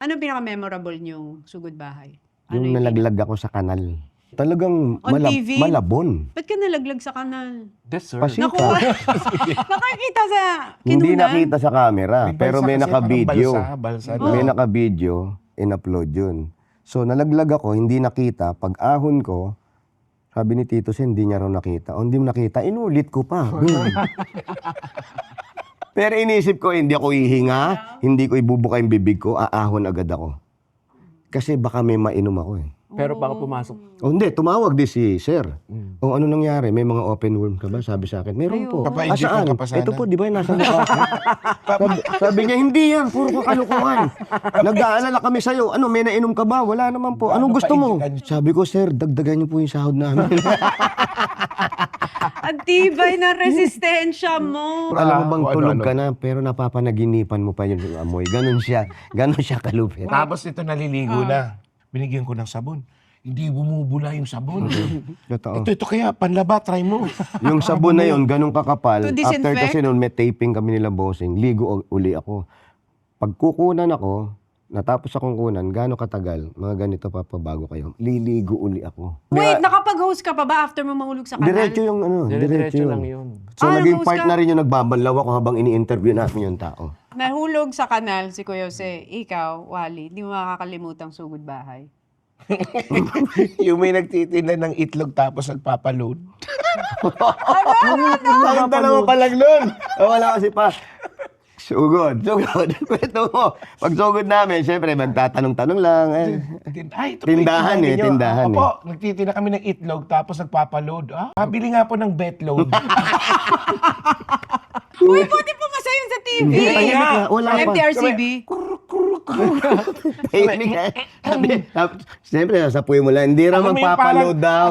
Ano pinaka-memorable niyong sugod bahay? Yung nalaglag ako sa kanal. Talagang On TV? malabon. Ba't ka nalaglag sa kanal? Dessert. Pasita. Naku, nakakita sa Hindi kinunan. nakita sa camera, pero may naka-video. Balsa May naka-video, in-upload yun. So nalaglag ako, hindi nakita. Pag ahon ko, sabi ni Tito Sen, hindi niya raw nakita. O hindi mo nakita, inulit ko pa. Pero inisip ko, hindi ako ihinga, hindi ko ibubuka yung bibig ko, aahon agad ako. Kasi baka may mainom ako eh. Pero baka pumasok. O hindi, tumawag din si Sir. O ano nangyari? May mga open wound ka ba? Sabi sa akin, meron po. Papa-inject Saan? ka pa sana. Ito po, di ba yung nasa mukha ko? sabi niya, hindi yan, puro ko kalukuhan. Nag-aalala kami sa'yo, ano, may nainom ka ba? Wala naman po. Anong gusto mo? Sabi ko, Sir, dagdagan niyo po yung sahod namin. Ang tibay na resistensya mo. Alam mo bang Ano, tulog ano? ka na, pero napapanaginipan mo pa yung amoy. Ganon siya kalupit. Tapos ito naliligo na. Binigyan ko ng sabon. Hindi bumubula yung sabon. Totoo. ito kaya panlaba, try mo. Yung sabon na yun, ganun kakapal. To disinfect? After kasi noon, may taping kami nila bossing. Ligo uli ako. Pag kukunan ako, natapos akong kunan, gano'ng katagal, mga ganito pa bago kayo, liligo uli ako. Wait, nakapag-host ka pa ba after mo mahulog sa kanal? Diretso yung ano, Diretso diretso lang yun. yun. So Ah, naging nag-host part ka? na rin yung nagbabanlaw ako habang ini-interview namin yung tao. Nahulog sa kanal si Kuya Jose. Ikaw, Wally, di mo makakalimutang sugod bahay. yung may nagtitinda ng itlog tapos nagpapaload. Ang dalawa pa lang nun. Wala kasi pa. Sugod. Kwento mo. Pag sugod namin, syempre, magtatanong-tanong lang. Ay, ito Tindahan po, eh, nyo. tindahan Opo, nagtitinda kami ng itlog tapos nagpapaload. Bili nga po ng bet load. Uy, buti po nga sa'yo sa TV! Hindi, tahimik na. Wala pa. MTRCB. Tahimik na. Siyempre, sasapuin mo lang. Hindi raw Alam mo yung magpapaload daw.